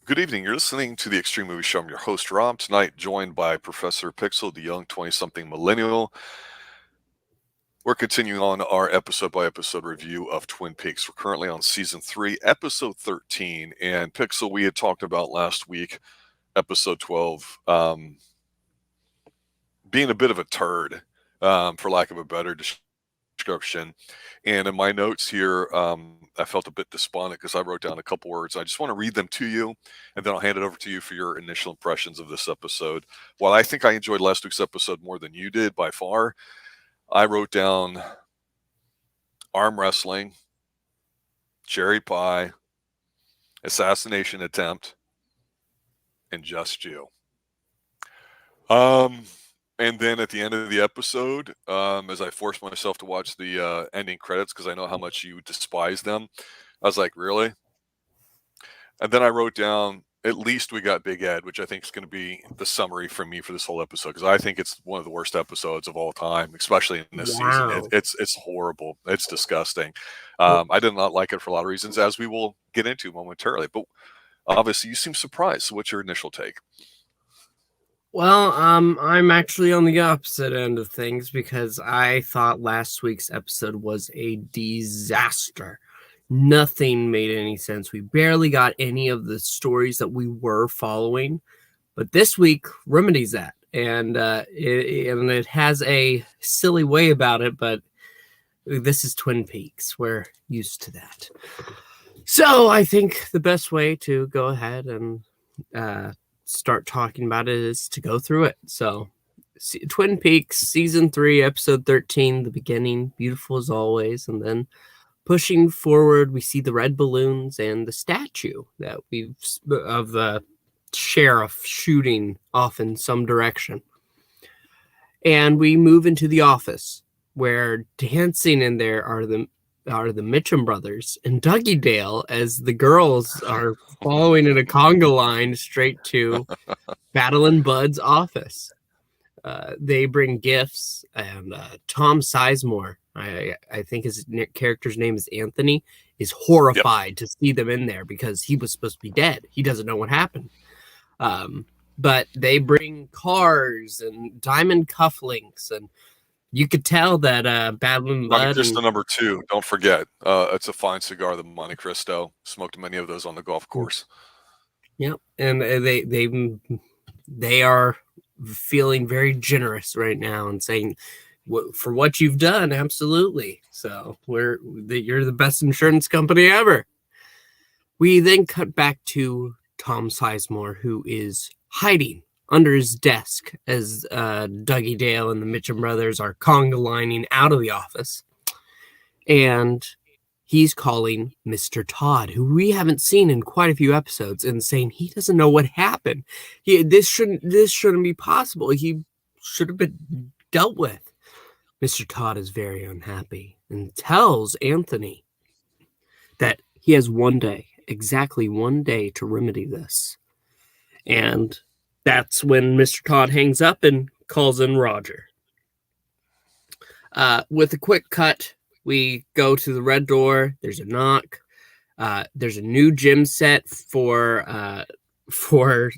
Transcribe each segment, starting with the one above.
Good evening. You're listening to the Extreme Movie Show. I'm your host, Rob. Tonight, joined by Professor Pixel, the young 20-something millennial. We're continuing on our episode-by-episode review of Twin Peaks. We're currently on Season 3, Episode 13. And Pixel, we had talked about last week, Episode 12, being a bit of a turd, for lack of a better description. And in my notes here, I felt a bit despondent because I wrote down a couple words. I just want to read them to you, and then I'll hand it over to you for your initial impressions of this episode. While I think I enjoyed last week's episode more than you did by far, I wrote down arm wrestling, cherry pie, assassination attempt, and just you. And then at the end of the episode, as I forced myself to watch the ending credits because I know how much you despise them, I was like, really? And then I wrote down, at least we got Big Ed, which I think is going to be the summary for me for this whole episode because I think it's one of the worst episodes of all time, especially in this season. It's horrible. It's disgusting. I did not like it for a lot of reasons, as we will get into momentarily. But obviously, you seem surprised. So what's your initial take? Well, I'm actually on the opposite end of things because I thought last week's episode was a disaster. Nothing made any sense. We barely got any of the stories that we were following, but this week remedies that, and it has a silly way about it. But this is Twin Peaks; we're used to that. So I think the best way to go ahead and start talking about it is to go through it. So Twin Peaks Season 3 Episode 13, the beginning, beautiful as always, and then pushing forward we see the red balloons and the statue that we've of the sheriff shooting off in some direction, and we move into the office where dancing in there are the Mitchum brothers and Dougie Dale as the girls are following in a conga line straight to Battle and Bud's office. They bring gifts, and Tom Sizemore, I think his character's name is Anthony, is horrified to see them in there because he was supposed to be dead. He doesn't know what happened. But they bring cars and diamond cufflinks, and you could tell that Battle and Bud... Monte Cristo number 2, don't forget. It's a fine cigar, the Monte Cristo. Smoked many of those on the golf course. Yep, and they are feeling very generous right now and saying, for what you've done, absolutely. So you're the best insurance company ever. We then cut back to Tom Sizemore, who is hiding under his desk as Dougie Dale and the Mitchum brothers are conga lining out of the office. And he's calling Mr. Todd, who we haven't seen in quite a few episodes, and saying he doesn't know what happened. This shouldn't be possible. He should have been dealt with. Mr. Todd is very unhappy and tells Anthony that he has exactly one day to remedy this. And that's when Mr. Todd hangs up and calls in Roger. With a quick cut, we go to the red door. There's a knock. There's a new gym set for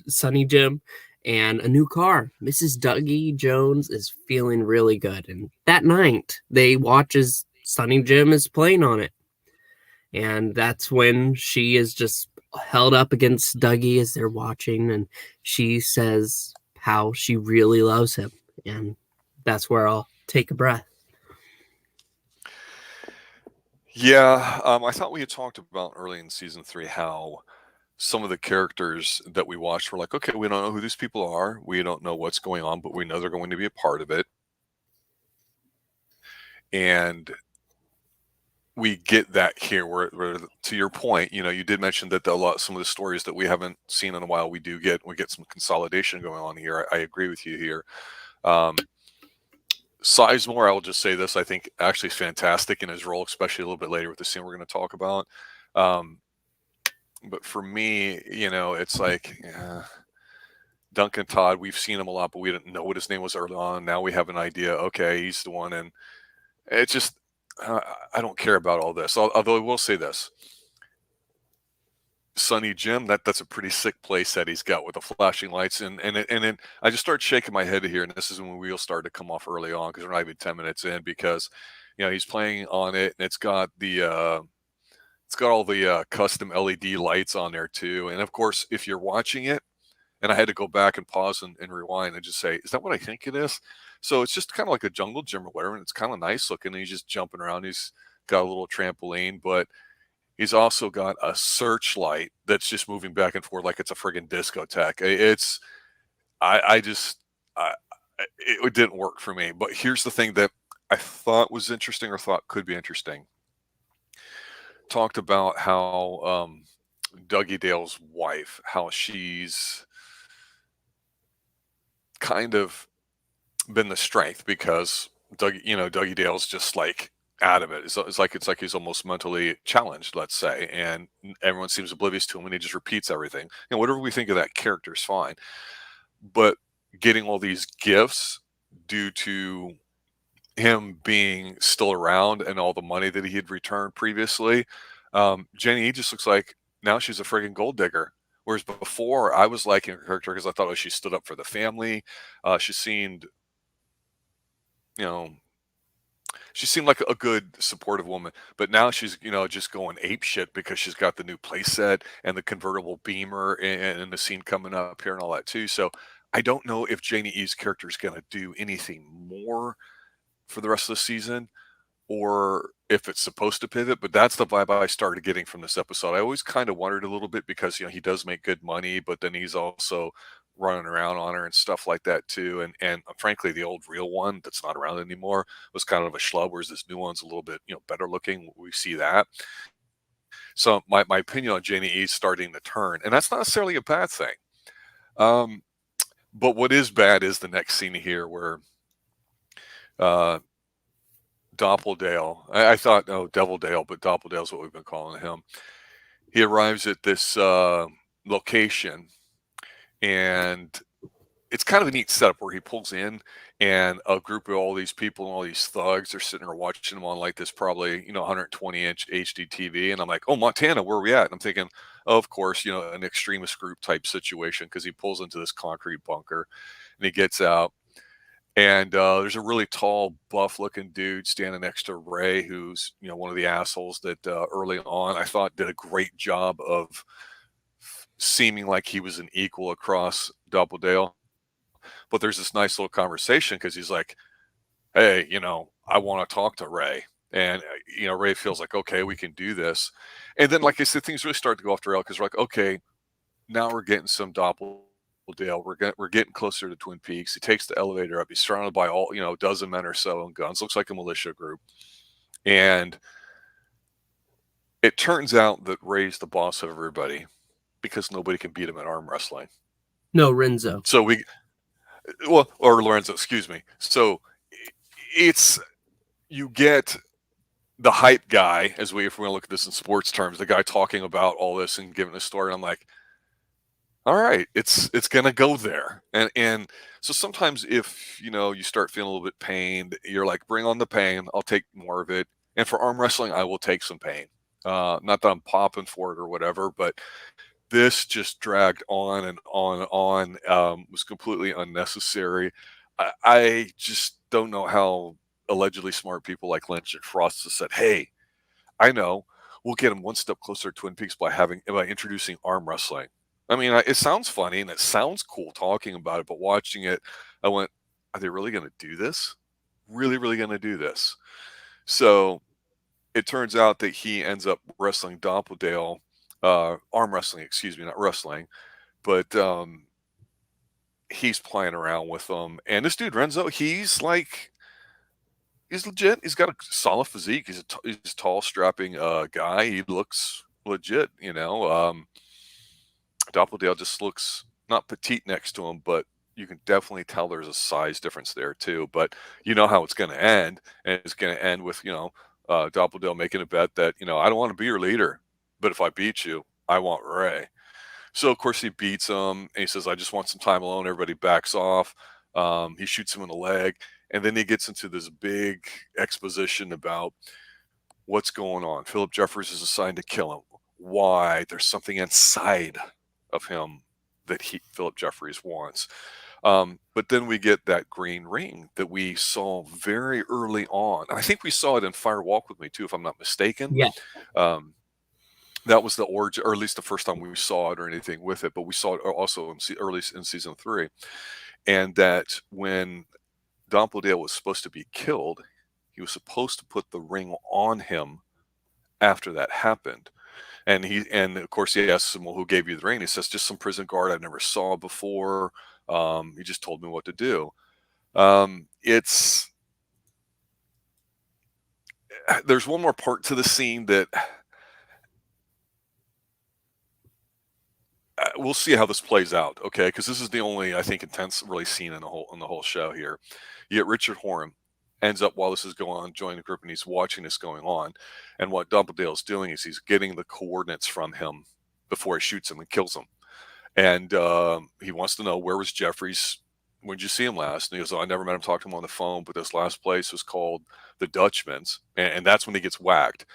Sunny Jim and a new car. Mrs. Dougie Jones is feeling really good. And that night, they watch as Sunny Jim is playing on it. And that's when she is just held up against Dougie as they're watching. And she says how she really loves him. And that's where I'll take a breath. Yeah, I thought we had talked about early in Season 3 how some of the characters that we watched were like, okay, we don't know who these people are. We don't know what's going on, but we know they're going to be a part of it. And we get that here where to your point, you did mention that some of the stories that we haven't seen in a while, we get some consolidation going on here. I agree with you here. Sizemore, I will just say this, I think actually is fantastic in his role, especially a little bit later with the scene we're going to talk about. But for me, it's like Duncan Todd, we've seen him a lot, but we didn't know what his name was early on. Now we have an idea. Okay, he's the one. And it's just, I don't care about all this. Although I will say this. Sunny Jim, that's a pretty sick play set he's got with the flashing lights, and then I just started shaking my head here, and this is when wheels started to come off early on because we're not even 10 minutes in because, he's playing on it, and it's got all the custom LED lights on there too, and of course, if you're watching it, and I had to go back and pause and rewind and just say, "Is that what I think it is?" So it's just kind of like a jungle gym or whatever, and it's kind of nice looking. And he's just jumping around. He's got a little trampoline, but he's also got a searchlight that's just moving back and forth like it's a friggin' discotheque. It's I just it didn't work for me. But here's the thing that I thought was interesting or thought could be interesting. Talked about how Dougie Dale's wife, how she's kind of been the strength because Dougie Dale's just like adamant. It's like he's almost mentally challenged, let's say, and everyone seems oblivious to him, and he just repeats everything. Whatever we think of that character is fine, but getting all these gifts due to him being still around and all the money that he had returned previously, Jenny just looks like now she's a friggin' gold digger. Whereas before, I was liking her character because I thought, oh, she stood up for the family. She seemed, you know, she seemed like a good supportive woman, but now she's just going ape shit because she's got the new playset and the convertible Beamer and the scene coming up here and all that too. So I don't know if Janie E's character is going to do anything more for the rest of the season or if it's supposed to pivot, but that's the vibe I started getting from this episode. I always kind of wondered a little bit because he does make good money, but then he's also running around on her and stuff like that too. And frankly, the old real one that's not around anymore was kind of a schlub, whereas this new one's a little bit better looking. We see that. So my opinion on Janie E is starting to turn, and that's not necessarily a bad thing. But what is bad is the next scene here where Doppeldale, I thought, no, Devil Dale, but Doppeldale's what we've been calling him. He arrives at this location, and it's kind of a neat setup where he pulls in, and a group of all these people and all these thugs are sitting there watching him on like this probably 120-inch HD TV, and I'm like, oh, Montana, where are we at? And I'm thinking, oh, of course, an extremist group type situation because he pulls into this concrete bunker, and he gets out. And there's a really tall, buff-looking dude standing next to Ray, who's one of the assholes that early on I thought did a great job of seeming like he was an equal across Doppeldale. But there's this nice little conversation because he's like, "Hey, I want to talk to Ray," and Ray feels like, "Okay, we can do this." And then, like I said, things really start to go off the rail because we're like, "Okay, now we're getting some Doppeldale. We're getting closer to Twin Peaks." He takes the elevator up. He's surrounded by all a dozen men or so in guns. Looks like a militia group. And it turns out that Ray's the boss of everybody because nobody can beat him at arm wrestling. No, Renzo. So or Lorenzo, excuse me. So it's you get the hype guy, if we want to look at this in sports terms, the guy talking about all this and giving a story. And I'm like, all right, it's gonna go there, and so sometimes if you start feeling a little bit pained, you're like, bring on the pain. I'll take more of it. And for arm wrestling, I will take some pain. Not that I'm popping for it or whatever, but this just dragged on and on and on. Was completely unnecessary. I just don't know how allegedly smart people like Lynch and Frost have said, "Hey, I know we'll get him one step closer to Twin Peaks by introducing arm wrestling." I mean, it sounds funny and it sounds cool talking about it, but watching it, I went, "Are they really going to do this? Really, really going to do this?" So it turns out that he ends up wrestling Doppeldale, arm wrestling, excuse me, not wrestling, but he's playing around with them. And this dude Renzo, he's legit. He's got a solid physique. He's a tall, strapping guy. He looks legit, Doppeldale just looks not petite next to him, but you can definitely tell there's a size difference there too. But you know how it's going to end, and it's going to end with Doppeldale making a bet that I don't want to be your leader, but if I beat you, I want Ray. So of course he beats him, and he says, "I just want some time alone." Everybody backs off. He shoots him in the leg, and then he gets into this big exposition about what's going on. Philip Jeffers is assigned to kill him. why there's something inside of him that Philip Jeffries wants. But then we get that green ring that we saw very early on. I think we saw it in Fire Walk with Me too, if I'm not mistaken. Yeah. That was the origin, or at least the first time we saw it or anything with it. But we saw it also early in season 3, and that when Doppelganger was supposed to be killed, he was supposed to put the ring on him after that happened. And of course he asks him, well, who gave you the ring? He says, just some prison guard I never saw before. He just told me what to do. There's one more part to the scene that we'll see how this plays out, okay? Because this is the only, I think, intense really scene in the whole show here. You get Richard Horan ends up, while this is going on, joining the group, and he's watching this going on. And what Dumbledore's doing is he's getting the coordinates from him before he shoots him and kills him. And he wants to know, where was Jeffries? When did you see him last? And he goes, oh, I never met him, talked to him on the phone, but this last place was called the Dutchman's. And that's when he gets whacked.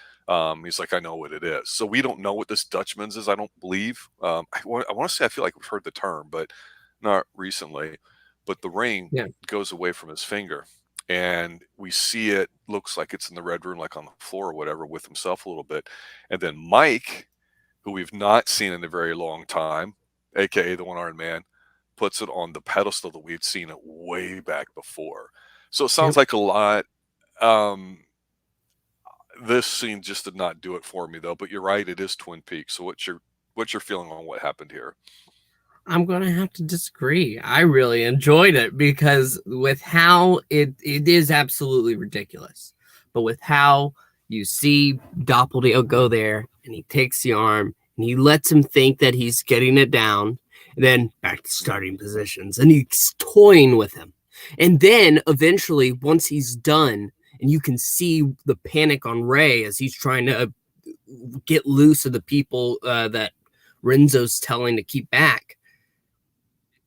He's like, I know what it is. So we don't know what this Dutchman's is, I don't believe. I want to say I feel like we've heard the term, but not recently. But the ring goes away from his finger. And we see it, looks like it's in the red room, like on the floor or whatever, with himself a little bit. And then Mike, who we've not seen in a very long time, a.k.a. the One-Armed Man, puts it on the pedestal that we've seen it way back before. So it sounds like a lot. This scene just did not do it for me, though. But you're right, it is Twin Peaks. So what's your feeling on what happened here? I'm going to have to disagree. I really enjoyed it because with how it is absolutely ridiculous. But with how you see Doppelganger go there and he takes the arm and he lets him think that he's getting it down, and then back to starting positions, and he's toying with him. And then eventually, once he's done, and you can see the panic on Ray as he's trying to get loose of the people that Renzo's telling to keep back,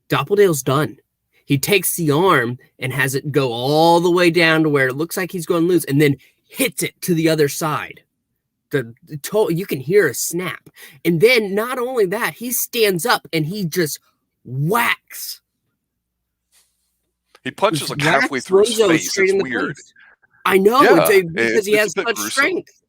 Doppelganger done. He takes the arm and has it go all the way down to where it looks like he's going loose, and then hits it to the other side. You can hear a snap. And then not only that, he stands up and he just whacks. He punches like halfway through his face. It's weird. I know, because he has such strength.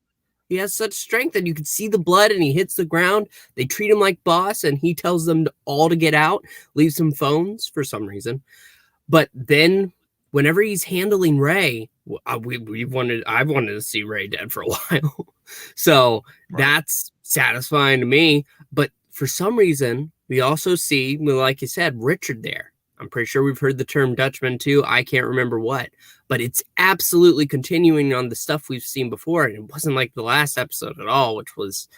He has such strength, and you can see the blood, and he hits the ground. They treat him like boss, and he tells them all to get out, leaves some phones for some reason. But then whenever he's handling Ray, I've wanted to see Ray dead for a while. So that's satisfying to me. But for some reason, we also see, like you said, Richard there. I'm pretty sure we've heard the term Dutchman too. I can't remember what, but it's absolutely continuing on the stuff we've seen before. And it wasn't like the last episode at all, which was,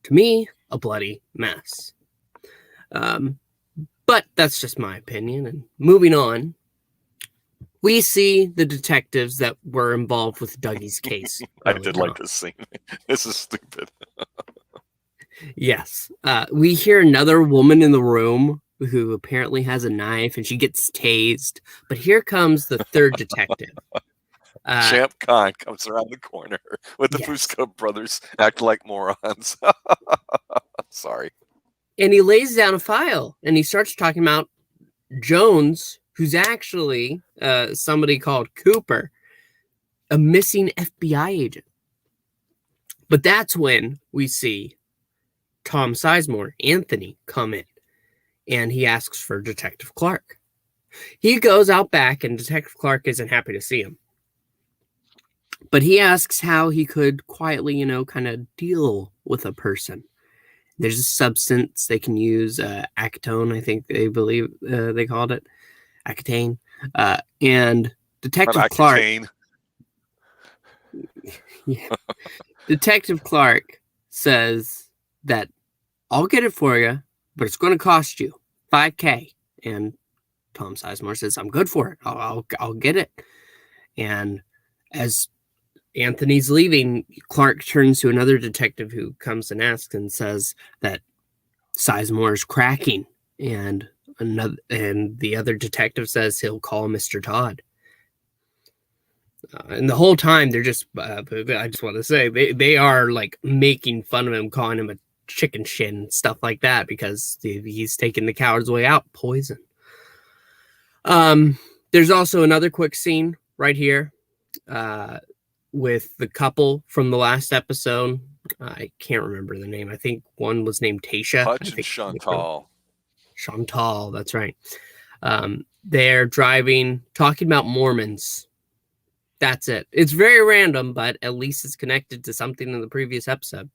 to me, a bloody mess. But that's just my opinion. And moving on, we see the detectives that were involved with Dougie's case. I did like this scene. This is stupid. Yes. We hear another woman in the room who apparently has a knife, and she gets tased. But here comes the third detective. Champ Khan comes around the corner with the Fusco brothers act like morons. Sorry. And he lays down a file, and he starts talking about Jones, who's actually somebody called Cooper, a missing FBI agent. But that's when we see Tom Sizemore, Anthony, come in. And he asks for Detective Clark. He goes out back, and Detective Clark isn't happy to see him. But he asks how he could quietly, kind of deal with a person. There's a substance they can use, acetone, I think they believe they called it. Accutane. And Detective Clark... Detective Clark says that I'll get it for you, but it's going to cost you $5,000. And Tom Sizemore says, I'm good for it. I'll get it. And as Anthony's leaving, Clark turns to another detective who comes and asks and says that Sizemore is cracking. And the other detective says he'll call Mr. Todd. And the whole time they're just, I just want to say, they are like making fun of him, calling him a chicken shin, stuff like that, because he's taking the coward's way out, poison. There's also another quick scene right here with the couple from the last episode. I can't remember the name. I think one was named Tasha. Hutch I and think Chantal. Chantal, that's right. They're driving, talking about Mormons. That's it. It's very random, but at least it's connected to something in the previous episode.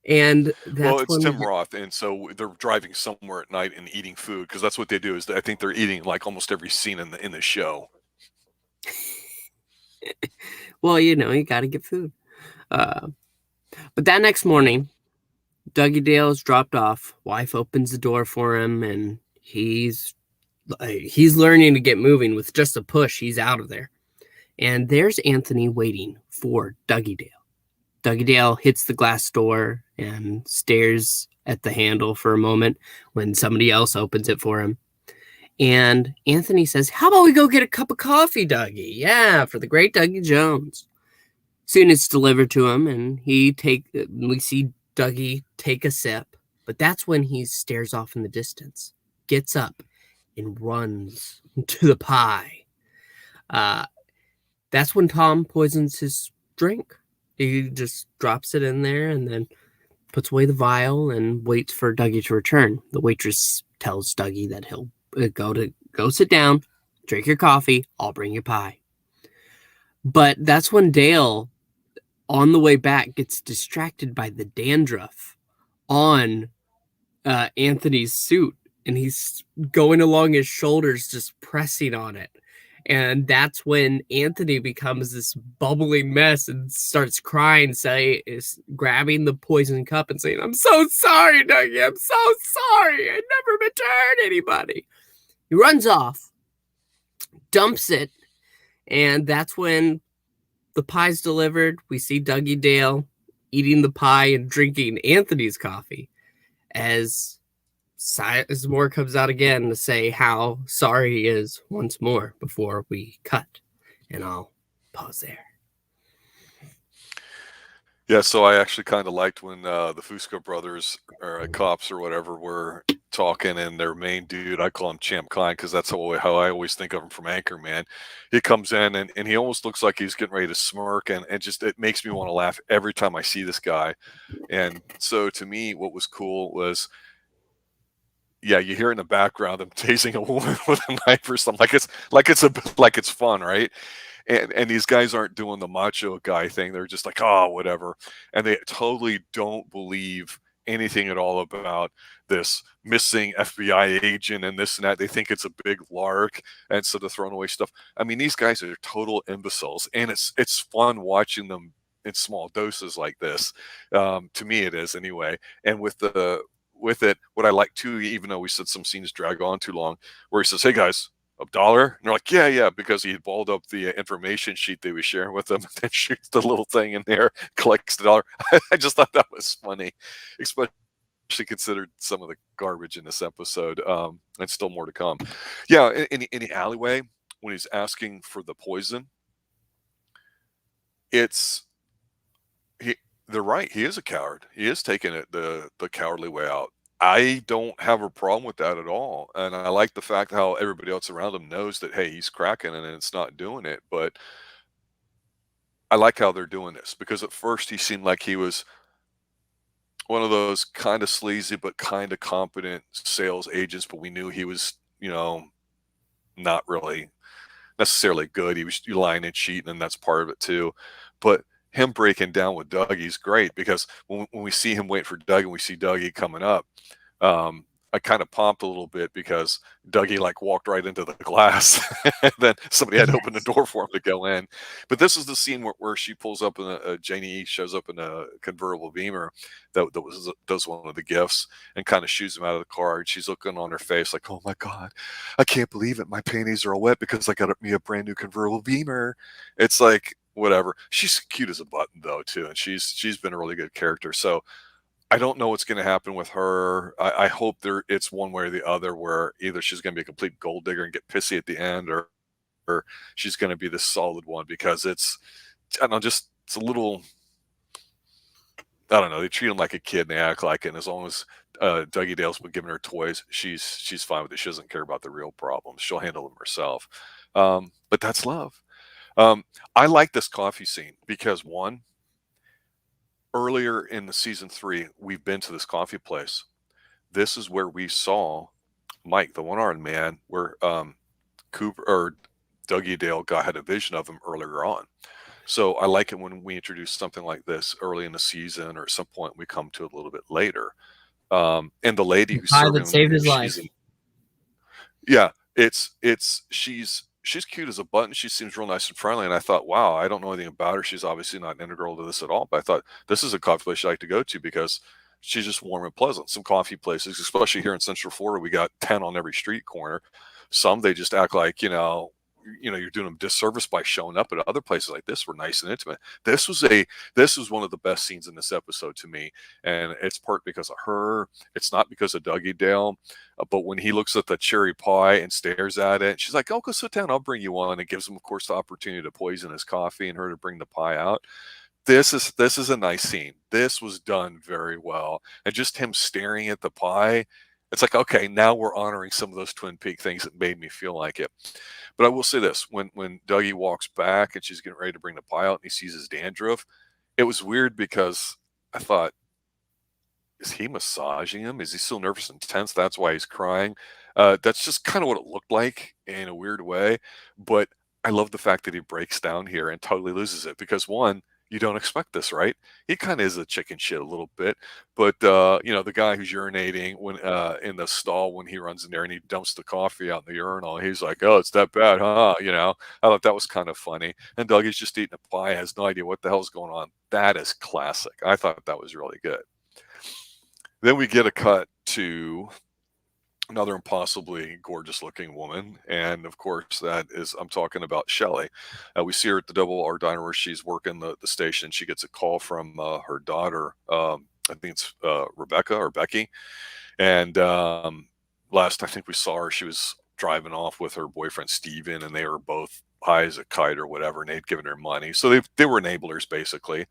And Well, that's it's when Tim Roth, and so they're driving somewhere at night and eating food, because that's what they do. Is I think they're eating like almost every scene in the show. well, you got to get food. But that next morning, Dougie Dale is dropped off. Wife opens the door for him, and he's learning to get moving. With just a push, he's out of there. And there's Anthony waiting for Dougie Dale. Dougie Dale hits the glass door and stares at the handle for a moment when somebody else opens it for him. And Anthony says, "How about we go get a cup of coffee, Dougie? Yeah, for the great Dougie Jones." Soon it's delivered to him, and we see Dougie take a sip. But that's when he stares off in the distance, gets up, and runs to the pie. That's when Tom poisons his drink. He just drops it in there and then puts away the vial and waits for Dougie to return. The waitress tells Dougie that he'll go sit down, drink your coffee, I'll bring you pie. But that's when Dale, on the way back, gets distracted by the dandruff on Anthony's suit, and he's going along his shoulders, just pressing on it. And that's when Anthony becomes this bubbling mess and starts crying, is grabbing the poison cup and saying, "I'm so sorry, Dougie. I'm so sorry. I never meant to hurt anybody." He runs off, dumps it, and that's when the pie's delivered. We see Dougie Dale eating the pie and drinking Anthony's coffee as Moore comes out again to say how sorry he is once more before we cut. And I'll pause there. Yeah, so I actually kind of liked when the Fusco brothers, or cops or whatever, were talking, and their main dude, I call him Champ Klein because that's how I always think of him from Anchorman. He comes in and he almost looks like he's getting ready to smirk, and it makes me want to laugh every time I see this guy. And so to me, what was cool was, yeah, you hear in the background them tasing a woman with a knife or something, like it's fun, right? And these guys aren't doing the macho guy thing. They're just like, oh, whatever. And they totally don't believe anything at all about this missing FBI agent and this and that. They think it's a big lark, and so they're throwing away stuff. I mean, these guys are total imbeciles, and it's fun watching them in small doses like this. To me, it is anyway. And with it, what I like too, even though we said some scenes drag on too long, where he says, "Hey guys, $1?" And they're like, yeah, because he had balled up the information sheet they were sharing with them, and then shoots the little thing in there, collects the dollar. I just thought that was funny, especially considered some of the garbage in this episode, and still more to come. Yeah, in the alleyway, when he's asking for the poison, they're right. He is a coward. He is taking it the cowardly way out. I don't have a problem with that at all, and I like the fact how everybody else around him knows that, hey, he's cracking and it's not doing it. But I like how they're doing this, because at first he seemed like he was one of those kind of sleazy but kind of competent sales agents, but we knew he was, not really necessarily good. He was lying and cheating, and that's part of it too. But him breaking down with Dougie's great, because when we see him waiting for Dougie and we see Dougie coming up, I kind of popped a little bit because Dougie like walked right into the glass and then somebody had to open the door for him to go in. But this is the scene where she pulls up in Janie shows up in a convertible Beamer that does one of the gifts and kind of shoos him out of the car. And she's looking on her face like, "Oh my God, I can't believe it. My panties are all wet because I got me a brand new convertible Beamer." It's like, whatever. She's cute as a button though too, and she's been a really good character. So I don't know what's going to happen with her. I hope it's one way or the other, where either she's going to be a complete gold digger and get pissy at the end, or she's going to be this solid one, because it's, I don't know, just it's a little, I don't know, they treat him like a kid and they act like it. And as long as Dougie Dale's been giving her toys, she's fine with it. She doesn't care about the real problems. She'll handle them herself. But that's love. I like this coffee scene because one, earlier in the season 3, we've been to this coffee place. This is where we saw Mike, the one-armed man, where Cooper or Dougie Dale had a vision of him earlier on. So I like it when we introduce something like this early in the season, or at some point we come to it a little bit later. And the lady who's Pie serving that saved him, his life. yeah, she's cute as a button. She seems real nice and friendly. And I thought, wow, I don't know anything about her. She's obviously not integral to this at all. But I thought this is a coffee place I like to go to because she's just warm and pleasant. Some coffee places, especially here in Central Florida, we got 10 on every street corner. Some they just act like, you're doing them disservice by showing up. At other places like this were nice and intimate. This was one of the best scenes in this episode to me, and it's part because of her. It's not because of Dougie Dale, but when he looks at the cherry pie and stares at it, she's like, "Oh, go sit down. I'll bring you one." And gives him, of course, the opportunity to poison his coffee and her to bring the pie out. This is a nice scene. This was done very well, and just him staring at the pie. It's like, okay, now we're honoring some of those Twin Peak things that made me feel like it. But I will say this, when Dougie walks back and she's getting ready to bring the pie out and he sees his dandruff, it was weird because I thought, is he massaging him? Is he still nervous and tense? That's why he's crying. That's just kind of what it looked like in a weird way. But I love the fact that he breaks down here and totally loses it because one, you don't expect this, right? He kind of is a chicken shit a little bit, but the guy who's urinating when in the stall when he runs in there and he dumps the coffee out in the urinal, he's like, "Oh, it's that bad, huh?" I thought that was kind of funny. And Dougie's just eating a pie, has no idea what the hell's going on. That is classic. I thought that was really good. Then we get a cut to another impossibly gorgeous looking woman. And of course, that is, I'm talking about Shelly. We see her at the Double R Diner where she's working the station. She gets a call from her daughter. I think it's Rebecca or Becky. And last I think we saw her, she was driving off with her boyfriend, Steven, and they were both high as a kite or whatever. And they'd given her money. So they were enablers basically.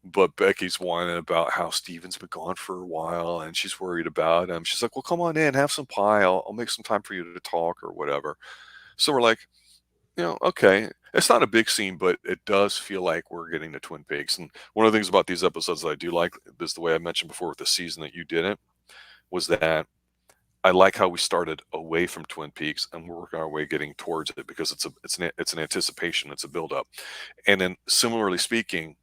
But Becky's whining about how Steven's been gone for a while and she's worried about him. She's like, "Well, come on in, have some pie. I'll make some time for you to talk or whatever." So we're like, okay. It's not a big scene, but it does feel like we're getting to Twin Peaks. And one of the things about these episodes that I do like is the way I mentioned before with the season that you didn't, was that I like how we started away from Twin Peaks and we're working our way getting towards it because it's an anticipation, it's a buildup. And then similarly speaking,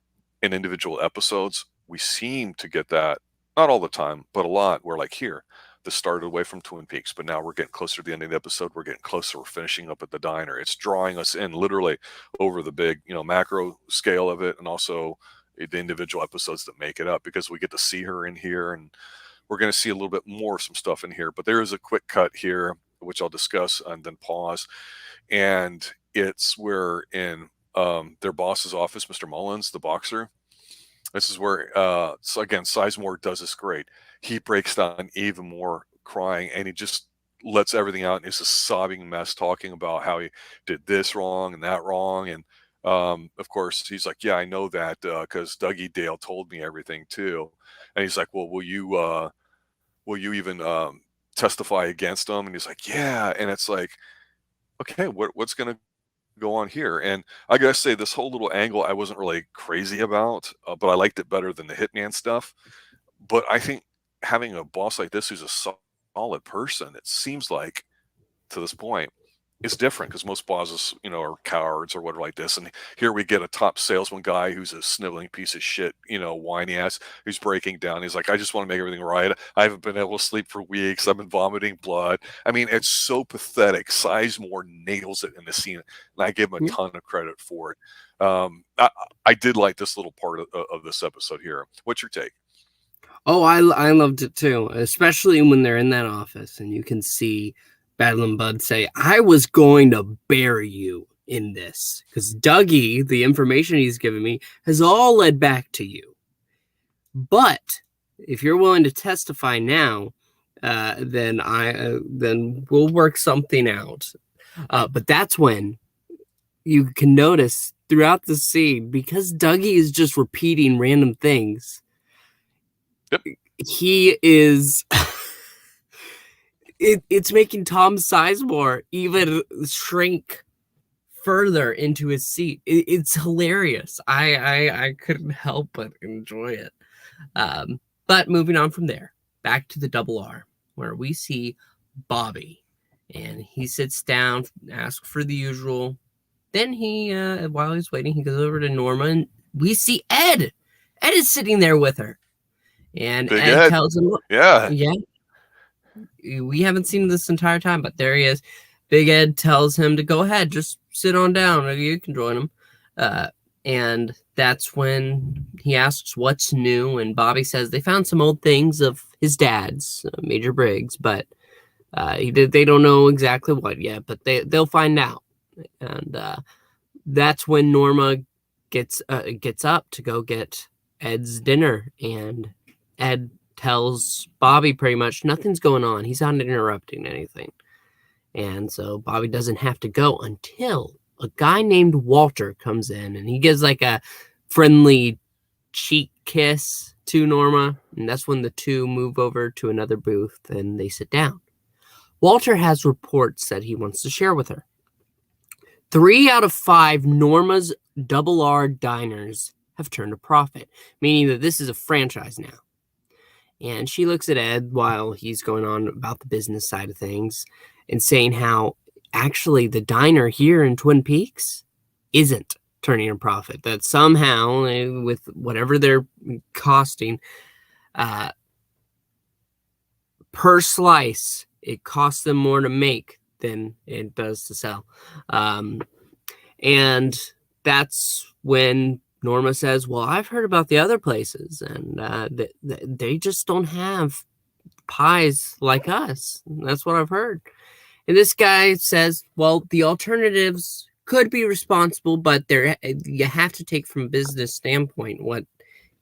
in individual episodes, we seem to get that, not all the time, but a lot, where like here, this started away from Twin Peaks, but now we're getting closer to the end of the episode. We're getting closer. We're finishing up at the diner. It's drawing us in literally over the big, macro scale of it, and also the individual episodes that make it up because we get to see her in here, and we're going to see a little bit more some stuff in here. But there is a quick cut here, which I'll discuss and then pause. And it's where in their boss's office, Mr. Mullins, the boxer. This is where, so again, Sizemore does this great. He breaks down even more crying and he just lets everything out. And it's a sobbing mess talking about how he did this wrong and that wrong. And of course, he's like, "Yeah, I know that because Dougie Dale told me everything too." And he's like, "Well, will you even testify against him?" And he's like, "Yeah." And it's like, okay, what's going to go on here? And I gotta say, this whole little angle I wasn't really crazy about, but I liked it better than the Hitman stuff. But I think having a boss like this who's a solid person, it seems like to this point, is different because most bosses, are cowards or whatever like this. And here we get a top salesman guy who's a sniveling piece of shit, whiny ass, who's breaking down. He's like, "I just want to make everything right. I haven't been able to sleep for weeks. I've been vomiting blood." I mean, it's so pathetic. Sizemore nails it in the scene, and I give him a ton of credit for it. I did like this little part of this episode here. What's your take? Oh, I loved it too, especially when they're in that office and you can see Badland Bud say, "I was going to bury you in this," because Dougie, the information he's given me, has all led back to you. But if you're willing to testify now, then we'll work something out. But that's when you can notice throughout the scene, because Dougie is just repeating random things, Yep. he is it's making Tom Sizemore even shrink further into his seat. It's hilarious. I couldn't help but enjoy it. But moving on from there, back to the double R, where we see Bobby, and he sits down, asks for the usual. Then he, while he's waiting, he goes over to Norma, and we see Ed. Ed is sitting there with her, and Big Ed Ed. tells him, Yeah. "Yeah, we haven't seen him this entire time, but there he is." Big Ed tells him to go ahead, just sit on down, or you can join him. And that's when he asks what's new, and Bobby says they found some old things of his dad's, Major Briggs, but they don't know exactly what yet, but they'll find out. And that's when Norma gets up to go get Ed's dinner, and Ed tells Bobby pretty much nothing's going on. He's not interrupting anything. And so Bobby doesn't have to go until a guy named Walter comes in, and he gives like a friendly cheek kiss to Norma. And that's when the two move over to another booth and they sit down. Walter has reports that he wants to share with her. 3 out of 5 Norma's Double R diners have turned a profit, meaning that this is a franchise now. And she looks at Ed while he's going on about the business side of things and saying how actually the diner here in Twin Peaks isn't turning a profit. That somehow, with whatever they're costing, per slice, it costs them more to make than it does to sell. And that's when Norma says, well, I've heard about the other places, and they just don't have pies like us. That's what I've heard. And this guy says, well, the alternatives could be responsible, but you have to take from a business standpoint what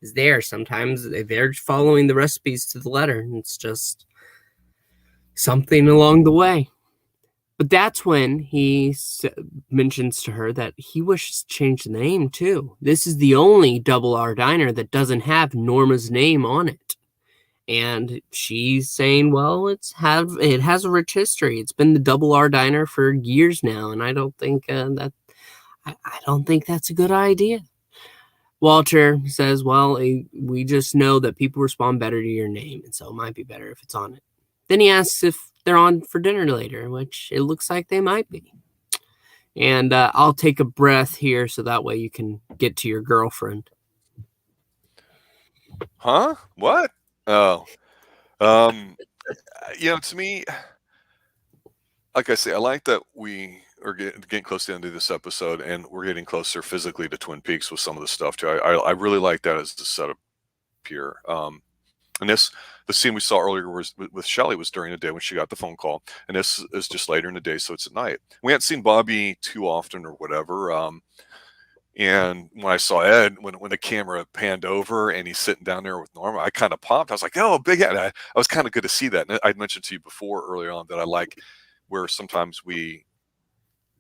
is there. Sometimes they're following the recipes to the letter. It's just something along the way. But that's when he mentions to her that he wishes to change the name too. This is the only Double R diner that doesn't have Norma's name on it. And she's saying, well, it has a rich history. It's been the Double R diner for years now, and I don't think I don't think that's a good idea. Walter says, well, we just know that people respond better to your name, and so it might be better if it's on it. Then he asks if they're on for dinner later, which it looks like they might be. And I'll take a breath here so that way you can get to your girlfriend. Huh? What? Oh. To me, like I say, I like that we are getting close to the end of this episode, and we're getting closer physically to Twin Peaks with some of the stuff too. I really like that as the setup here. And the scene we saw earlier was with Shelley was during the day when she got the phone call, and this is just later in the day, so it's at night. We hadn't seen Bobby too often or whatever. And when I saw Ed, when the camera panned over and he's sitting down there with Norma, I kind of popped. I was like, oh, Big Ed. I was kind of good to see that. And I'd mentioned to you before earlier on that I like where sometimes we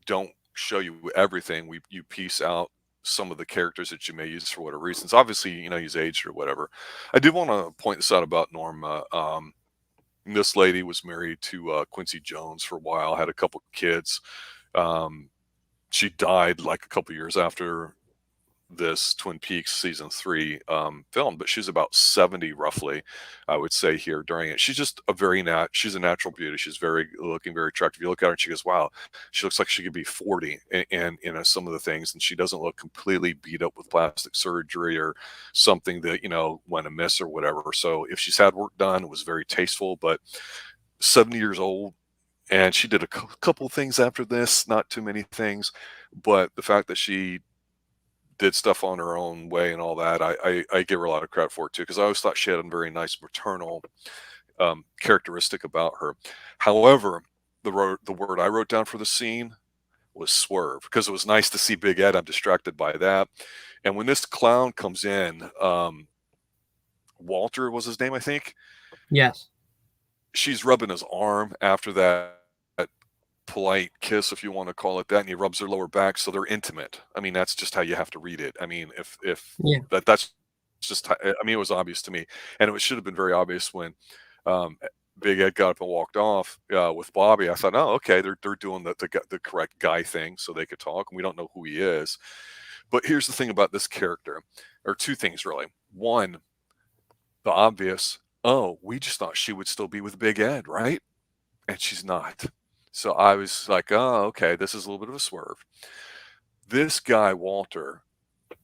don't show you everything. You piece out some of the characters that you may use for whatever reasons. Obviously, he's aged or whatever. I did want to point this out about Norma. This lady was married to Quincy Jones for a while, had a couple kids. She died like a couple years after this Twin Peaks season 3 film, but she's about 70 roughly, I would say, here during it. She's just she's a natural beauty. She's very attractive. You look at her and she goes, wow, she looks like she could be 40 and some of the things, and she doesn't look completely beat up with plastic surgery or something that went amiss or whatever. So if she's had work done, it was very tasteful. But 70 years old, and she did a couple things after this, not too many things, but the fact that she did stuff on her own way and all that, I give her a lot of credit for it too, because I always thought she had a very nice maternal characteristic about her. However, the word I wrote down for the scene was swerve, because it was nice to see Big Ed. I'm distracted by that. And when this clown comes in, Walter was his name, I think. Yes. She's rubbing his arm after that polite kiss, if you want to call it that, and he rubs her lower back, so they're intimate. I mean, that's just how you have to read it. I mean, if Yeah. that's just, I mean, it was obvious to me, and it should have been very obvious when um, Big Ed got up and walked off with Bobby. I thought, oh, okay, they're doing the correct guy thing, so they could talk. And we don't know who he is, but here's the thing about this character, or two things really. One, the obvious. Oh, we just thought she would still be with Big Ed, right? And she's not. So I was like, oh, okay, this is a little bit of a swerve. This guy, Walter,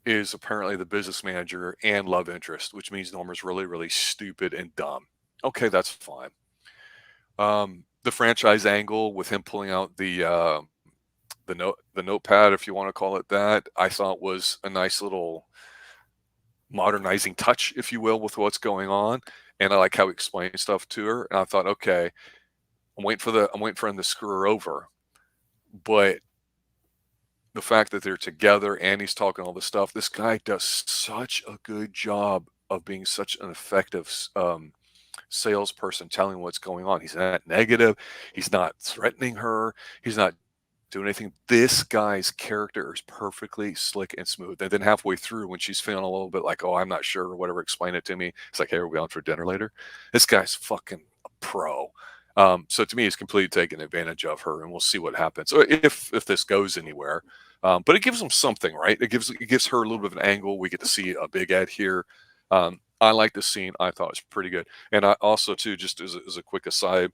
is apparently the business manager and love interest, which means Norma's really, really stupid and dumb. Okay, that's fine. The franchise angle with him pulling out the notepad, if you want to call it that, I thought was a nice little modernizing touch, if you will, with what's going on. And I like how he explained stuff to her. And I thought, okay, I'm waiting for him to screw her over. But the fact that they're together and he's talking all this stuff, this guy does such a good job of being such an effective salesperson, telling what's going on. He's not negative. He's not threatening her. He's not doing anything. This guy's character is perfectly slick and smooth. And then halfway through, when she's feeling a little bit like, oh, I'm not sure or whatever, explain it to me. It's like, hey, are we on for dinner later? This guy's fucking a pro. So to me, he's completely taking advantage of her, and we'll see what happens. So if this goes anywhere. But it gives them something, right? It gives her a little bit of an angle. We get to see a Big Ed here. I like the scene. I thought it was pretty good. And I also, too, just as a quick aside,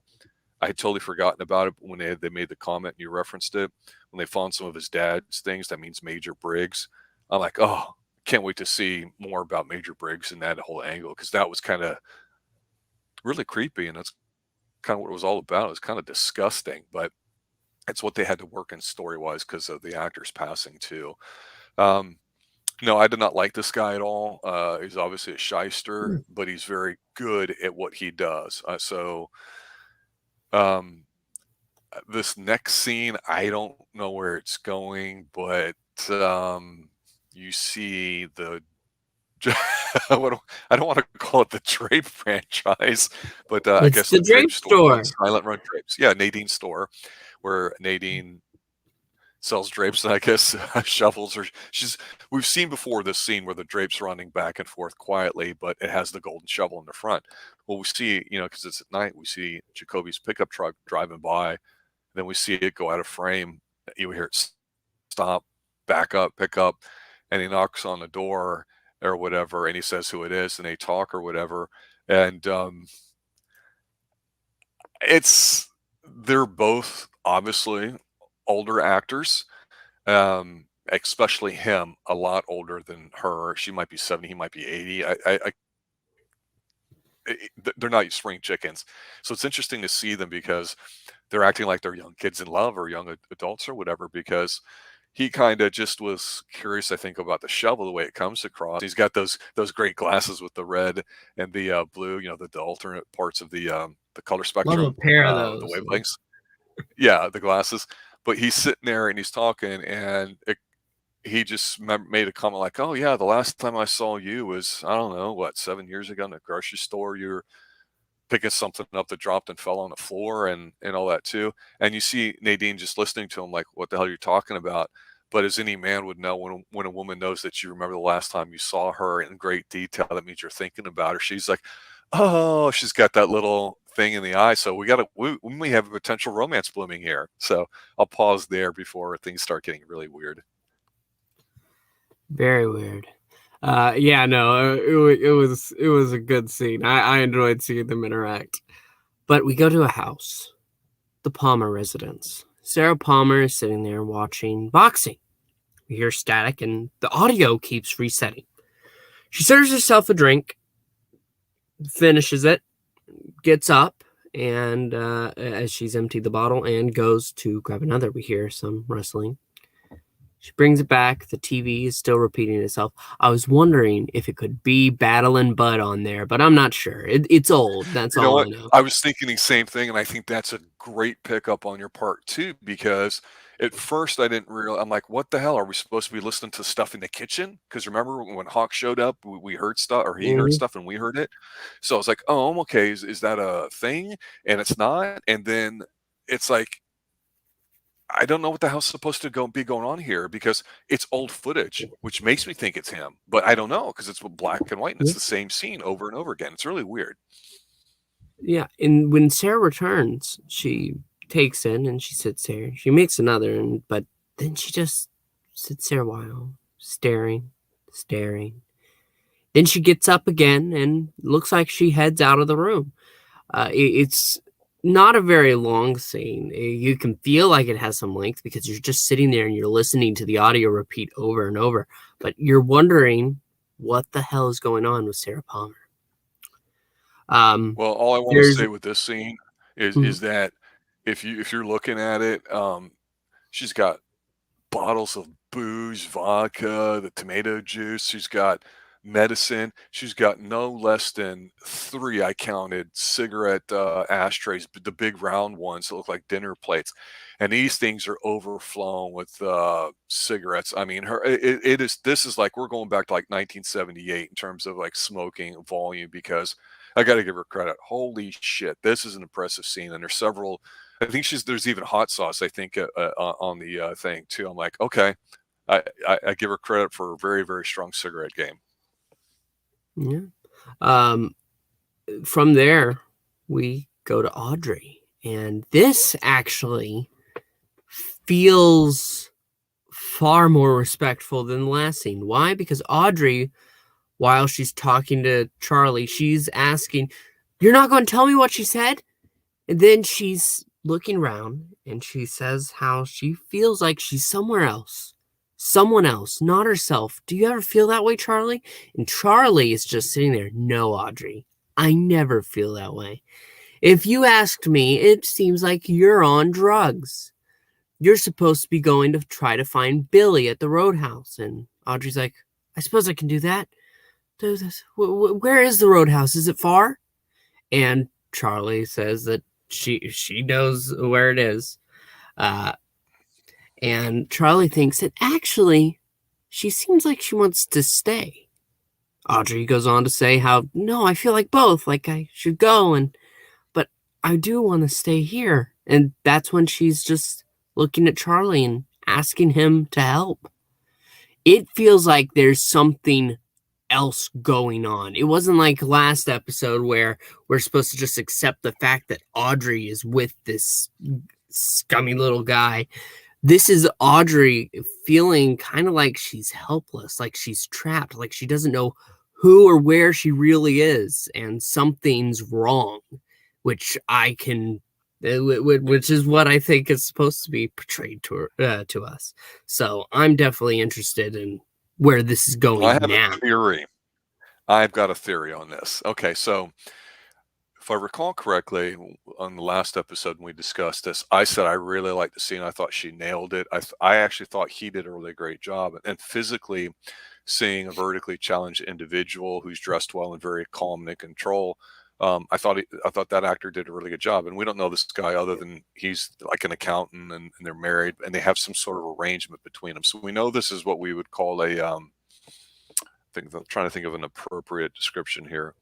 I had totally forgotten about it when they made the comment and you referenced it. When they found some of his dad's things, that means Major Briggs. I'm like, oh, can't wait to see more about Major Briggs and that whole angle, because that was kind of really creepy, and that's kind of what it was all about. It was kind of disgusting, but it's what they had to work in story-wise because of the actor's passing too. No, I did not like this guy at all. He's obviously a shyster, but he's very good at what he does. Um, this next scene, I don't know where it's going, but you see the I don't want to call it the Drape franchise, but I It's guess the the Drape Drape store, store. Silent Run Drapes. Yeah, Nadine's store, where Nadine sells drapes, and I guess shovels. Or we've seen before this scene where the drape's running back and forth quietly, but it has the golden shovel in the front. Well, we see, because it's at night, we see Jacoby's pickup truck driving by. Then we see it go out of frame. You hear it stop, back up, pick up, and he knocks on the door or whatever, and he says who it is, and they talk or whatever. And they're both obviously older actors, especially him, a lot older than her. She might be 70, he might be 80. They're not spring chickens. So it's interesting to see them because they're acting like they're young kids in love or young adults or whatever, because he kind of just was curious, I think, about the shovel, the way it comes across. He's got those great glasses with the red and the blue, the alternate parts of the color Love a spectrum, pair of the those. wavelengths. Yeah, the glasses. But he's sitting there and he's talking, and he just made a comment like, "Oh yeah, the last time I saw you was, I don't know, what, 7 years ago in the grocery store. You're picking something up that dropped and fell on the floor and all that too." And you see Nadine just listening to him like, what the hell are you talking about? But as any man would know, when a woman knows that you remember the last time you saw her in great detail, that means you're thinking about her. She's like, oh, she's got that little thing in the eye. So we have a potential romance blooming here. So I'll pause there before things start getting really weird. Very weird. Yeah, no, it was a good scene. I enjoyed seeing them interact. But we go to a house, the Palmer residence. Sarah Palmer is sitting there watching boxing. We hear static, and the audio keeps resetting. She serves herself a drink, finishes it, gets up, and as she's emptied the bottle, and goes to grab another. We hear some rustling. She brings it back. The TV is still repeating itself. I was wondering if it could be Battle and Bud on there, but I'm not sure. It's old. That's You know all I what? know. I was thinking the same thing, and I think that's a great pickup on your part too, because at first I didn't realize. I'm like, what the hell? Are we supposed to be listening to stuff in the kitchen? Because remember when Hawk showed up, we heard stuff, or he heard Mhm. stuff and we heard it. So I was like, oh, okay, is that a thing? And it's not. And then it's like I don't know what the hell's supposed to be going on here, because it's old footage, which makes me think it's him, but I don't know, because it's black and white and it's the same scene over and over again. It's really weird. Yeah, and when Sarah returns, she takes in and she sits there. She makes another, but then she just sits there a while, staring. Then she gets up again and looks like she heads out of the room. It's not a very long scene. You can feel like it has some length because you're just sitting there and you're listening to the audio repeat over and over, but you're wondering what the hell is going on with Sarah Palmer. Well, all I want to say with this scene is that if you're looking at it, she's got bottles of booze, vodka, the tomato juice. She's got medicine. She's got no less than 3, I counted, cigarette ashtrays, the big round ones that look like dinner plates. And these things are overflowing with cigarettes. I mean, this is like, we're going back to like 1978 in terms of like smoking volume, because I got to give her credit. Holy shit, this is an impressive scene. And there's several. I think there's even hot sauce, I think, on the thing too. I'm like, okay, I give her credit for a very, very strong cigarette game. Yeah. From there, we go to Audrey, and this actually feels far more respectful than the last scene. Why? Because Audrey, while she's talking to Charlie, she's asking, "You're not going to tell me what she said?" And then she's looking around and she says how she feels like she's somewhere else. Someone else, not herself. Do you ever feel that way, Charlie? And Charlie is just sitting there. No, Audrey, I never feel that way. If you asked me, it seems like you're on drugs. You're supposed to be going to try to find Billy at the roadhouse. And Audrey's like, I suppose I can do that. Where is the roadhouse? Is it far? And Charlie says that she knows where it is. And Charlie thinks that actually she seems like she wants to stay. Audrey goes on to say how, no, I feel like both, like I should go, but I do want to stay here. And that's when she's just looking at Charlie and asking him to help. It feels like there's something else going on. It wasn't like last episode where we're supposed to just accept the fact that Audrey is with this scummy little guy. This is Audrey feeling kind of like she's helpless, like she's trapped, like she doesn't know who or where she really is, and something's wrong, which is what I think is supposed to be portrayed to us. So I'm definitely interested in where this is going I have now. a theory. I've got a theory on this. Okay, so if I recall correctly, on the last episode when we discussed this, I said I really liked the scene. I thought she nailed it. I actually thought he did a really great job. And physically seeing a vertically challenged individual who's dressed well and very calm and in control, I thought that actor did a really good job. And we don't know this guy other than he's like an accountant and they're married and they have some sort of arrangement between them. So we know this is what we would call I'm trying to think of an appropriate description here.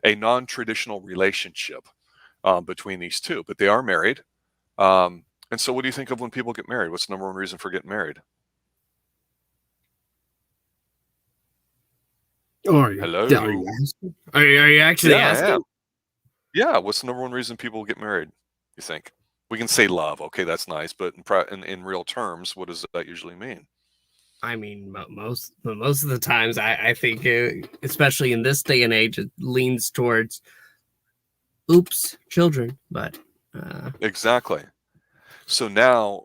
A non-traditional relationship between these two, but they are married. And so what do you think of when people get married? What's the number one reason for getting married? Hello? Are you actually asking? Yeah. What's the number one reason people get married, you think? We can say love. Okay, that's nice. But in real terms, what does that usually mean? I mean, most of the times, I think, especially in this day and age, it leans towards, children. But exactly. So now,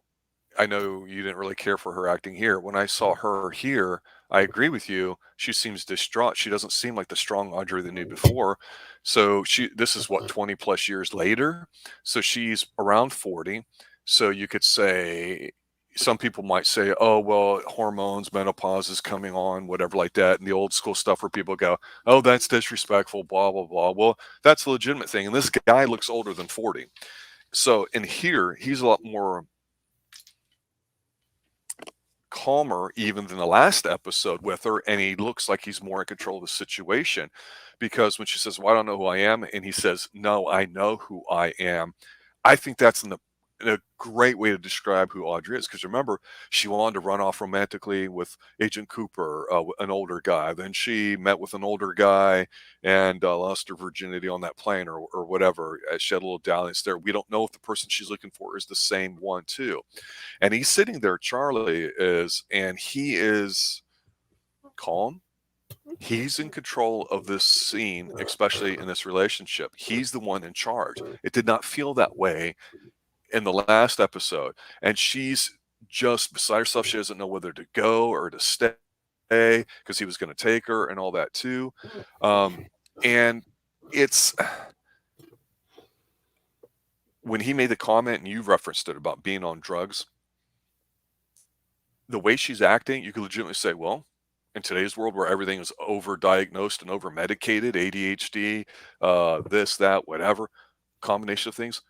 I know you didn't really care for her acting here. When I saw her here, I agree with you. She seems distraught. She doesn't seem like the strong Audrey they knew before. So this is what, 20 plus years later. So she's around 40. So you could say, some people might say, oh, well, hormones, menopause is coming on, whatever like that. And the old school stuff where people go, oh, that's disrespectful, blah, blah, blah. Well, that's a legitimate thing. And this guy looks older than 40. So in here, he's a lot more calmer even than the last episode with her. And he looks like he's more in control of the situation, because when she says, well, I don't know who I am, and he says, no, I know who I am. I think that's a great way to describe who Audrey is. Because remember, she wanted to run off romantically with Agent Cooper, an older guy. Then she met with an older guy and lost her virginity on that plane or whatever. She had a little dalliance there. We don't know if the person she's looking for is the same one too. And he's sitting there, Charlie is, and he is calm. He's in control of this scene, especially in this relationship. He's the one in charge. It did not feel that way in the last episode. And she's just beside herself. She doesn't know whether to go or to stay because he was going to take her and all that too. And it's when he made the comment, and you referenced it about being on drugs, the way she's acting, you could legitimately say, well, in today's world where everything is over-diagnosed and over-medicated, ADHD, this, that, whatever, combination of things,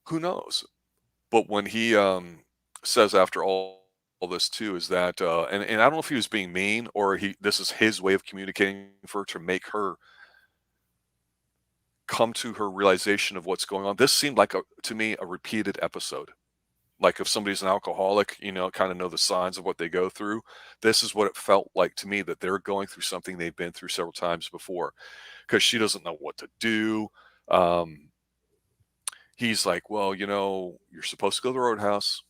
who knows? But when he says after all this too is that, and I don't know if he was being mean or this is his way of communicating for her to make her come to her realization of what's going on. This seemed like, to me, a repeated episode. Like if somebody's an alcoholic, kind of know the signs of what they go through. This is what it felt like to me, that they're going through something they've been through several times before, because she doesn't know what to do. He's like, well, you're supposed to go to the roadhouse,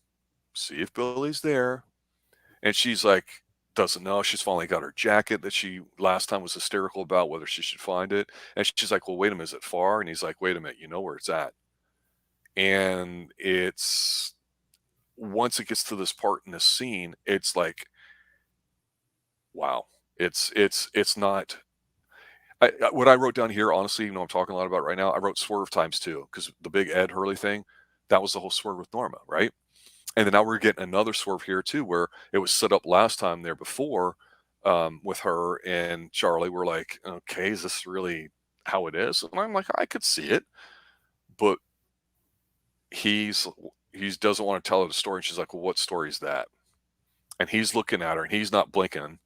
see if Billy's there. And she's like, doesn't know. She's finally got her jacket that she last time was hysterical about whether she should find it. And she's like, well, wait a minute, is it far? And he's like, wait a minute, you know where it's at. And it's, once it gets to this part in this scene, it's like, wow, it's not. What I wrote down here, honestly, I'm talking a lot about right now, I wrote swerve times two, because the big Ed Hurley thing, that was the whole swerve with Norma, right? And then now we're getting another swerve here too, where it was set up last time there before with her and Charlie. We're like, okay, is this really how it is? And I'm like, I could see it, but he doesn't want to tell her the story. And she's like, well, what story is that? And he's looking at her and he's not blinking.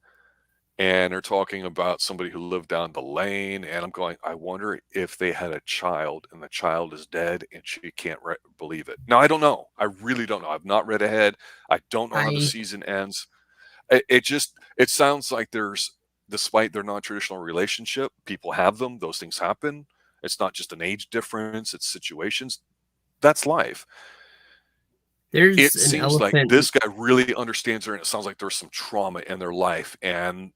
And they're talking about somebody who lived down the lane. And I'm going, I wonder if they had a child and the child is dead and she can't believe it. Now, I don't know. I really don't know. I've not read ahead. I don't know how the season ends. It sounds like despite their non-traditional relationship, people have them. Those things happen. It's not just an age difference. It's situations. That's life. It seems like this guy really understands her, and it sounds like there's some trauma in their life. And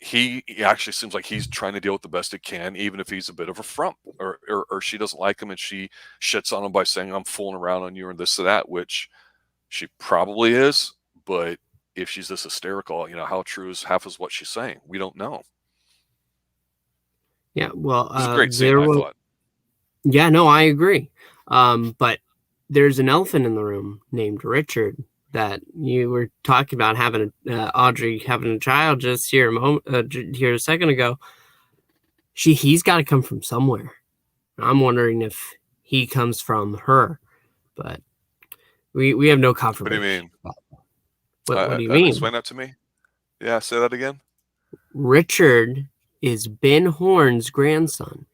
he actually seems like he's trying to deal with the best he can, even if he's a bit of a frump, or she doesn't like him and she shits on him by saying, I'm fooling around on you and this or that, which she probably is. But if she's this hysterical, how true is half is what she's saying? We don't know. Yeah, well, it was a great scene, I thought. Yeah, no, I agree. But there's an elephant in the room named Richard that you were talking about having Audrey having a child just here a second ago. He's got to come from somewhere. I'm wondering if he comes from her, but we have no confirmation. What do you mean? What do you mean? Explain that to me. Yeah, say that again. Richard is Ben Horn's grandson.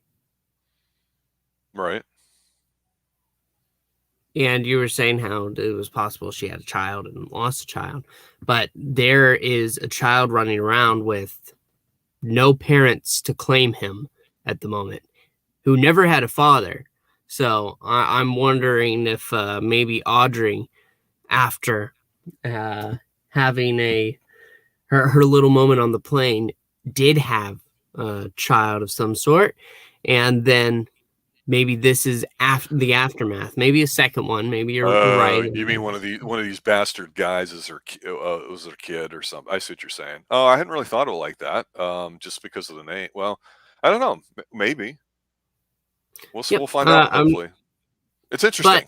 Right. And you were saying how it was possible she had a child and lost a child. But there is a child running around with no parents to claim him at the moment, who never had a father. So I'm wondering if maybe Audrey, after having her little moment on the plane, did have a child of some sort. And then maybe this is the aftermath. Maybe a second one. Maybe you're right. You mean one of these bastard guys was their kid or something? I see what you're saying. Oh, I hadn't really thought of it like that. Just because of the name. Well, I don't know. Maybe we'll find out. Hopefully, it's interesting.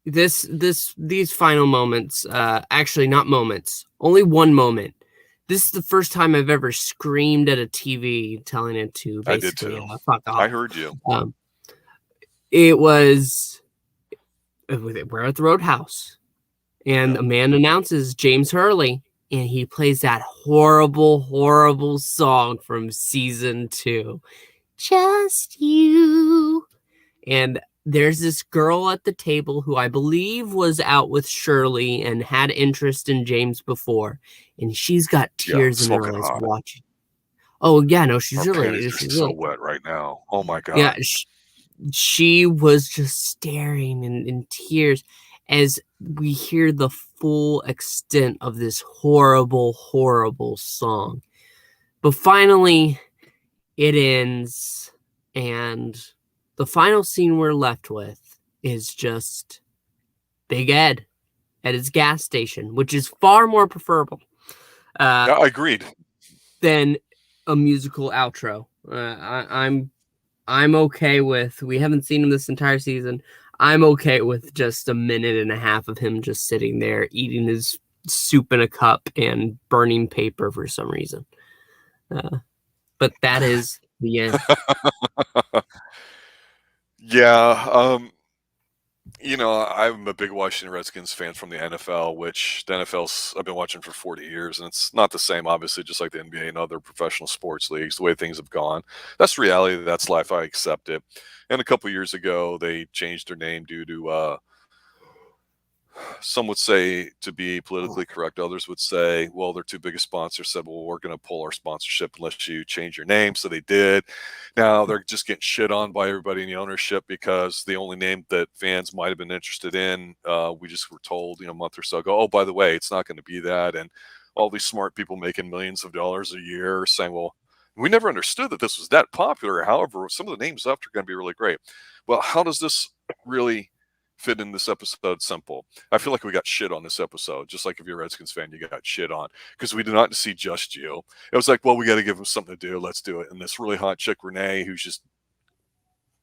But these final moments, actually not moments, only one moment. This is the first time I've ever screamed at a TV, telling it to basically fuck off. I heard you. It was, we're at the Roadhouse, and a man announces James Hurley, and he plays that horrible, horrible song from season 2, Just You. And there's this girl at the table who I believe was out with Shirley and had interest in James before, and she's got Yeah, tears in her smoking eyes hot. watching. Oh yeah, no, Our panties are so wet right now. Oh my yeah. God. She was just staring in tears as we hear the full extent of this horrible, horrible song. But finally, it ends, and the final scene we're left with is just Big Ed at his gas station, which is far more preferable Yeah, I agreed. than a musical outro. I'm okay with. We haven't seen him this entire season. I'm okay with just a minute and a half of him just sitting there eating his soup in a cup and burning paper for some reason. But that is the end. Yeah, I'm a big Washington Redskins fan from the NFL, which the NFL's I've been watching for 40 years, and it's not the same, obviously, just like the NBA and other professional sports leagues, the way things have gone. That's reality. That's life. I accept it. And a couple of years ago, they changed their name due to some would say to be politically correct. Others would say, well, their two biggest sponsors said, well, we're going to pull our sponsorship unless you change your name. So they did. Now they're just getting shit on by everybody in the ownership because the only name that fans might have been interested in, we just were told, a month or so ago, oh, by the way, it's not going to be that. And all these smart people making millions of dollars a year saying, well, we never understood that this was that popular. However, some of the names left are going to be really great. Well, how does this really fit in this episode? Simple. I feel like we got shit on this episode, just like if you're a Redskins fan, you got shit on because we did not see Just You. It was like, well, we got to give him something to do. Let's do it. And this really hot chick, Renee, who's just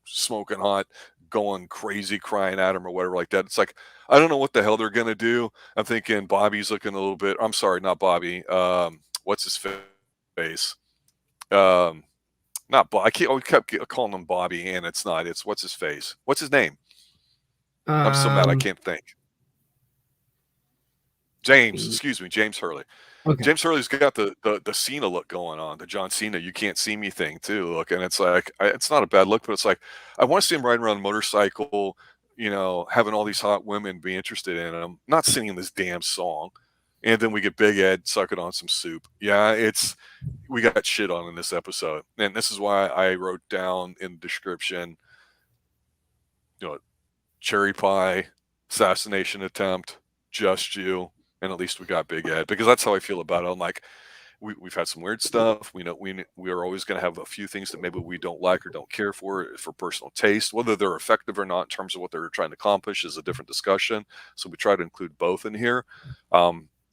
smoking hot, going crazy, crying at him or whatever like that. It's like, I don't know what the hell they're going to do. I'm thinking Bobby's looking a little bit, I'm sorry, not Bobby. What's his face? Not Bob. We kept calling him Bobby, and it's not. It's what's his face? What's his name? I'm so mad I can't think. Excuse me, James Hurley. Okay. James Hurley's got the Cena look going on, the John Cena "you can't see me" thing too. Look, and it's like it's not a bad look, but it's like I want to see him riding around a motorcycle, having all these hot women be interested in him, not singing this damn song. And then we get Big Ed sucking on some soup. Yeah, we got shit on in this episode, and this is why I wrote down in the description, cherry pie, assassination attempt, Just You, and at least we got Big Ed, because that's how I feel about it. I'm like, we've had some weird stuff. We know we are always going to have a few things that maybe we don't like or don't care for personal taste. Whether they're effective or not in terms of what they're trying to accomplish is a different discussion. So we try to include both in here.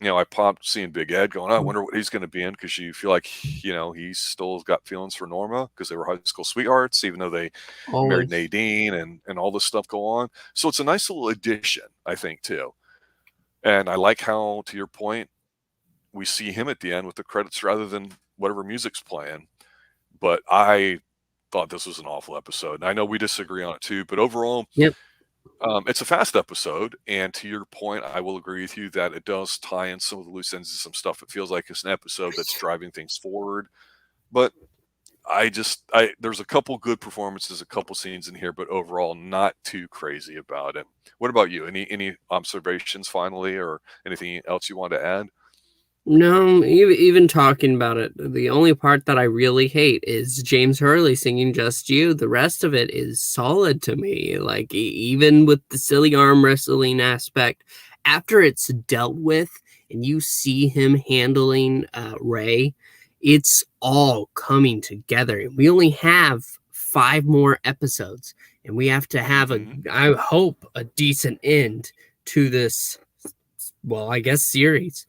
I popped seeing Big Ed going, I wonder what he's going to be in, because you feel like, he's still got feelings for Norma because they were high school sweethearts, even though they married Nadine and all this stuff go on. So it's a nice little addition, I think, too. And I like how, to your point, we see him at the end with the credits rather than whatever music's playing. But I thought this was an awful episode. And I know we disagree on it too, but overall, Yep. It's a fast episode, and to your point, I will agree with you that it does tie in some of the loose ends of some stuff. It feels like it's an episode that's driving things forward, but there's a couple good performances, a couple scenes in here, but overall, not too crazy about it. What about you? Any observations finally, or anything else you want to add? No, even talking about it, the only part that I really hate is James Hurley singing Just You. The rest of it is solid to me. Like, even with the silly arm wrestling aspect, after it's dealt with and you see him handling Ray, it's all coming together. We only have 5 more episodes, and we have to have I hope, a decent end to this, well, I guess, series.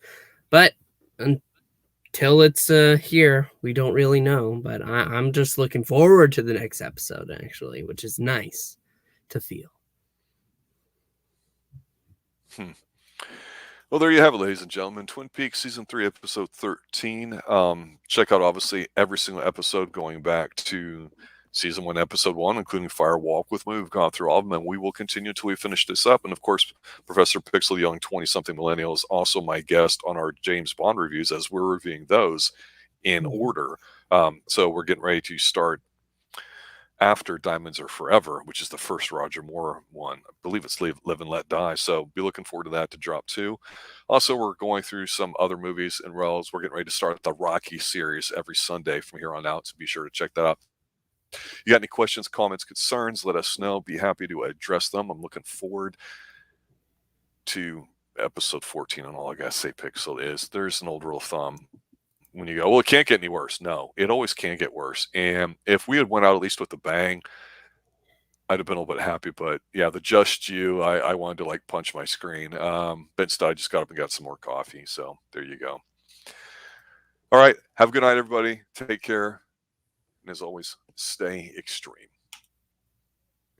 But until it's here, we don't really know. But I'm just looking forward to the next episode, actually, which is nice to feel. Well, there you have it, ladies and gentlemen. Twin Peaks Season 3, Episode 13. Check out, obviously, every single episode going back to Season 1, Episode 1, including Fire Walk With Me. We've gone through all of them, and we will continue until we finish this up. And, of course, Professor Pixel Young, 20-something millennial, is also my guest on our James Bond reviews as we're reviewing those in order. So we're getting ready to start after Diamonds Are Forever, which is the first Roger Moore one. I believe it's Live and Let Die. So be looking forward to that to drop too. Also, we're going through some other movies and reels. We're getting ready to start the Rocky series every Sunday from here on out. So be sure to check that out. You got any questions, comments, concerns, let us know. Be happy to address them. I'm looking forward to episode 14 and all I gotta say, Pixel, is there's an old rule of thumb. When you go, well, it can't get any worse. No, it always can get worse. And if we had went out at least with a bang, I'd have been a little bit happy. But yeah, the Just You, I wanted to like punch my screen. But instead, I just got up and got some more coffee. So there you go. All right. Have a good night, everybody. Take care. And as always, stay extreme.